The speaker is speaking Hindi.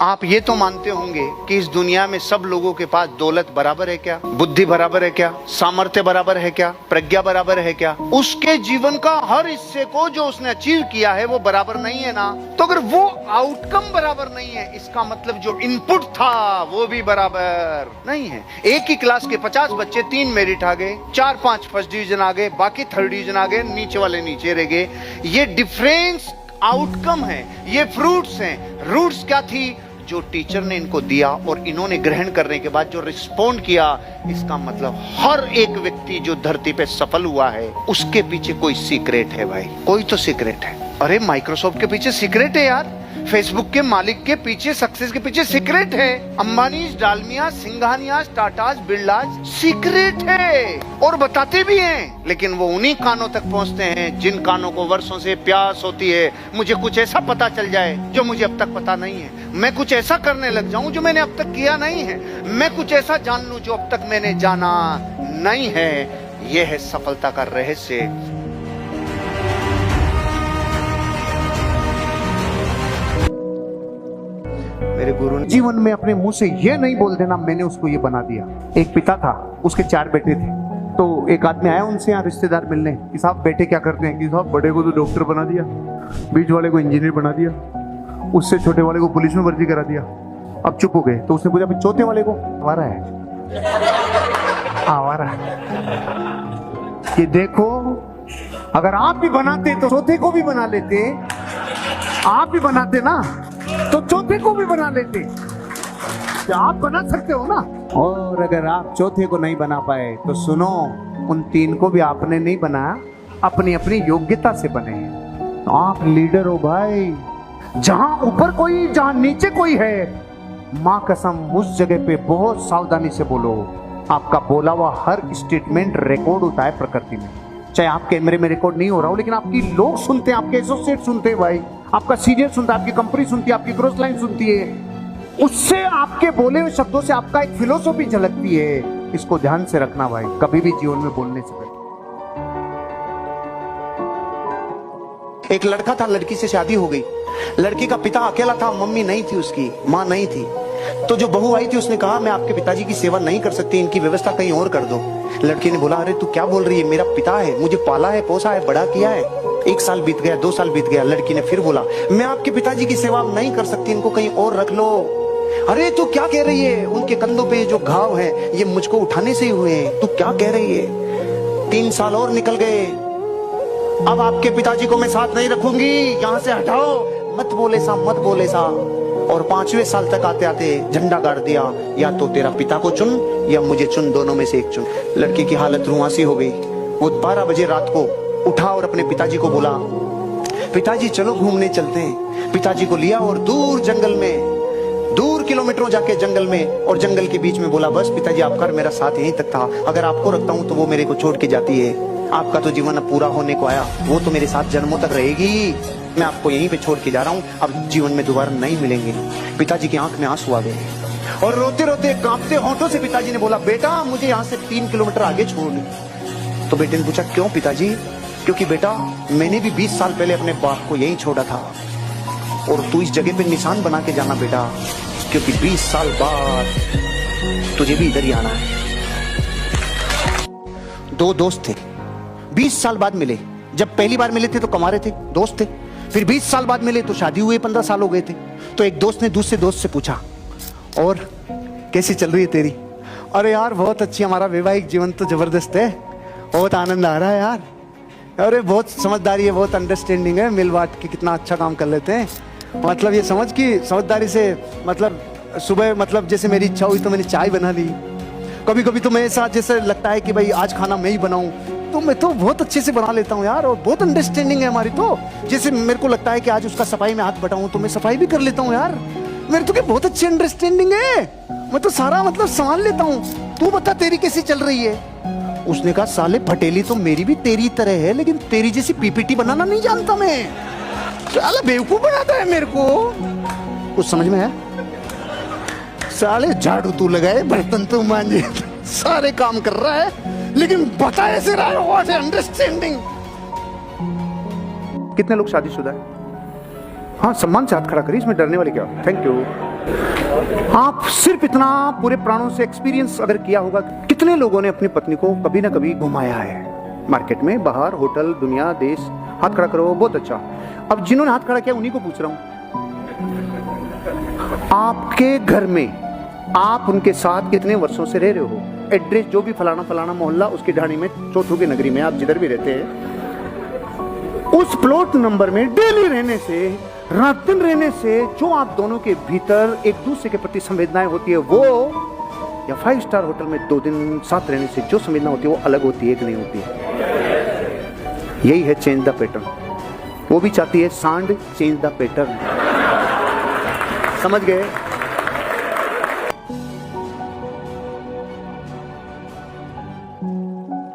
आप ये तो मानते होंगे कि इस दुनिया में सब लोगों के पास दौलत बराबर है क्या, बुद्धि बराबर है क्या, सामर्थ्य बराबर है क्या, प्रज्ञा बराबर है क्या? उसके जीवन का हर हिस्से को जो उसने अचीव किया है वो बराबर नहीं है ना। तो अगर वो आउटकम बराबर नहीं है, इसका मतलब जो इनपुट था वो भी बराबर नहीं है। एक ही क्लास के 50 बच्चे 3 मेरिट आ गए, 4-5 फर्स्ट डिवीजन आ गए, बाकी थर्ड डिवीजन आ गए, नीचे वाले नीचे रह गए। ये डिफरेंस आउटकम है, ये फ्रूट्स हैं। रूट्स क्या थी? जो टीचर ने इनको दिया और इन्होंने ग्रहण करने के बाद जो रिस्पोंड किया। इसका मतलब हर एक व्यक्ति जो धरती पे सफल हुआ है उसके पीछे कोई सीक्रेट है भाई, कोई तो सीक्रेट है। अरे माइक्रोसॉफ्ट के पीछे सीक्रेट है यार, फेसबुक के मालिक के पीछे, सक्सेस के पीछे सीक्रेट है। अंबानीज, डालमियाज, सिंघानियाज, टाटाज, बिरलाज सीक्रेट है और बताते भी हैं, लेकिन वो उन्हीं कानों तक पहुंचते हैं जिन कानों को वर्षों से प्यास होती है। मुझे कुछ ऐसा पता चल जाए जो मुझे अब तक पता नहीं है, मैं कुछ ऐसा करने लग जाऊं जो मैंने अब तक किया नहीं है, मैं कुछ ऐसा जान लूं जो अब तक मैंने जाना नहीं है। यह है सफलता का रहस्य। मेरे गुरु ने जीवन में अपने मुंह से ये नहीं बोल देना मैंने उसको ये बना दिया। एक पिता था, उसके 4 बेटे थे। तो एक आदमी आया उनसे यहाँ रिश्तेदार मिलने कि साहब बेटे क्या करते हैं? कि साहब बड़े को तो डॉक्टर बना दिया, बीच वाले को इंजीनियर बना दिया, उससे छोटे वाले को पुलिस में भर्ती करा दिया। अब चुप हो गए। तो उसने पूछा चौथे वाले को? आवारा है, आवारा कि देखो अगर आप भी बनाते तो चौथे को भी बना लेते, आप भी बनाते ना तो चौथे को भी बना लेते। क्या आप बना सकते हो ना? और अगर आप चौथे को नहीं बना पाए तो सुनो, उन 3 को भी आपने नहीं बनाया, अपनी अपनी योग्यता से बने। तो आप लीडर हो भाई। जहां ऊपर कोई, जहां नीचे कोई है, मां कसम उस जगह पे बहुत सावधानी से बोलो। आपका बोला हुआ हर स्टेटमेंट रिकॉर्ड होता है प्रकृति में। चाहे आप कैमरे में रिकॉर्ड नहीं हो रहा हो, लेकिन आपकी लोग सुनते हैं, आपके एसोसिएट सुनते हैं भाई, आपका सीनियर सुनता है, आपकी कंपनी सुनती है, आपकी क्रॉस लाइन सुनती है। उससे आपके बोले हुए शब्दों से आपका एक फिलोसॉफी झलकती है। इसको ध्यान से रखना भाई, कभी भी जीवन में बोलने से पहले। एक लड़का था, लड़की से शादी हो गई। लड़की का पिता अकेला था, मम्मी नहीं थी, उसकी मां नहीं थी। तो जो बहू आई थी उसने कहा मैं आपके पिताजी की सेवा नहीं कर सकती, इनकी व्यवस्था कहीं और कर दो। लड़की ने बोला अरे तू क्या बोल रही है, मेरा पिता है, मुझे पाला है, पोसा है, बड़ा किया है। 1 साल बीत गया, 2 साल बीत गया। लड़की ने फिर बोला मैं आपके पिताजी की सेवा नहीं कर सकती, इनको कहीं और रख लो। अरे तू क्या कह रही है, उनके कंधों पे जो घाव है ये मुझको उठाने से ही हुए हैं, तू क्या कह रही है? 3 साल और निकल गए। अब आपके पिताजी को मैं साथ नहीं रखूंगी, यहाँ से हटाओ, मत बोले सा, मत बोले सा। और 5वें साल तक आते आते झंडा गाड़ दिया, या तो तेरा पिता को चुन या मुझे चुन, दोनों में से एक चुन। लड़की की हालत रुआसी हो गई। वो 12 बजे रात को उठा और अपने पिताजी को बोला पिताजी चलो घूमने चलते हैं। पिताजी को लिया और दूर जंगल में, दूर किलोमीटरों जाके जंगल में, और जंगल के बीच में बोला बस पिताजी आपका मेरा साथ यहीं तक था, अगर आपको रखता हूं तो वो मेरे को छोड़ के जाती है। आपका तो जीवन अब पूरा होने को आया, वो तो मेरे साथ जन्मों तक रहेगी, मैं आपको यहीं पे छोड़ के जा रहा हूँ, अब जीवन में दोबारा नहीं मिलेंगे। पिताजी की आंख में आंसू आ गए और रोते रोते कांपते होंठों से पिताजी ने बोला बेटा मुझे यहाँ से 3 किलोमीटर आगे छोड़ दो। तो बेटे ने पूछा क्यों पिताजी? क्योंकि बेटा मैंने भी 20 साल पहले अपने बाप को यहीं छोड़ा था, और तू इस जगह पे निशान बना के जाना बेटा, क्योंकि 20 साल बाद तुझे भी इधर ही आना है। 2 दोस्त थे, 20 साल बाद मिले। जब पहली बार मिले थे तो कमा रहे थे, दोस्त थे। फिर 20 साल बाद मिले तो शादी हुए, 15 साल हो गए थे। तो एक दोस्त ने दूसरे दोस्त से पूछा और कैसी चल रही है तेरी? अरे यार बहुत अच्छी, हमारा वैवाहिक जीवन तो जबरदस्त है, बहुत आनंद आ रहा है यार। अरे बहुत समझदारी है, बहुत अंडरस्टैंडिंग है, मिल बांट के कितना अच्छा काम कर लेते हैं। मतलब ये समझ कि समझदारी से, मतलब सुबह मतलब जैसे मेरी इच्छा हुई तो मैंने चाय बना ली। कभी कभी तो मेरे साथ जैसे लगता है कि भाई आज खाना मैं ही बनाऊं, तो मैं तो बहुत अच्छे से बना लेता हूँ यार, और बहुत अंडरस्टैंडिंग है हमारी। तो जैसे मेरे को लगता है कि आज उसका सफाई में हाथ बटाऊं तो मैं सफाई भी कर लेता हूँ यार। मेरे तो क्या बहुत अच्छी अंडरस्टैंडिंग है, मैं तो सारा मतलब संभाल लेता हूँ। तू बता तेरी कैसी चल रही है? उसने कहा साले फटेली तो मेरी भी तेरी तरह है, लेकिन तेरी जैसी पीपीटी बनाना नहीं जानता मैं। साला बेवकूफ बनाता है मेरे को। कुछ समझ में है? साले झाड़ू तू लगाए, बर्तन तू मांजे, सारे काम कर रहा है, लेकिन बता ऐसे रहा है व्हाट अंडरस्टैंडिंग। कितने लोग शादीशुदा है? हाँ सम्मान से हाथ खड़ा करिए, इसमें डरने वाली क्या? Thank you. आप सिर्फ इतना पूरे प्राणों से एक्सपीरियंस अगर किया होगा, कितने लोगों ने अपनी पत्नी को कभी ना कभी घुमाया है मार्केट में, बाहर, होटल, दुनिया, देश। हाथ खड़ा करो, बहुत अच्छा। अब जिन्होंने हाथ खड़ा किया उन्हीं को पूछ रहा हूं, आपके घर में आप उनके साथ कितने वर्षों से रह रहे हो? एड्रेस जो भी फलाना फलाना मोहल्ला, उसकी ढाणी में, चौथू की नगरी में, आप जिधर भी रहते हैं, उस प्लॉट नंबर में डेली रहने से, रात दिन रहने से जो आप दोनों के भीतर एक दूसरे के प्रति संवेदनाएं होती है, वो या 5 स्टार होटल में 2 दिन साथ रहने से जो संवेदना होती है वो अलग होती है कि नहीं होती है? यही है चेंज द पैटर्न। वो भी चाहती है सांड चेंज द पैटर्न। समझ गए?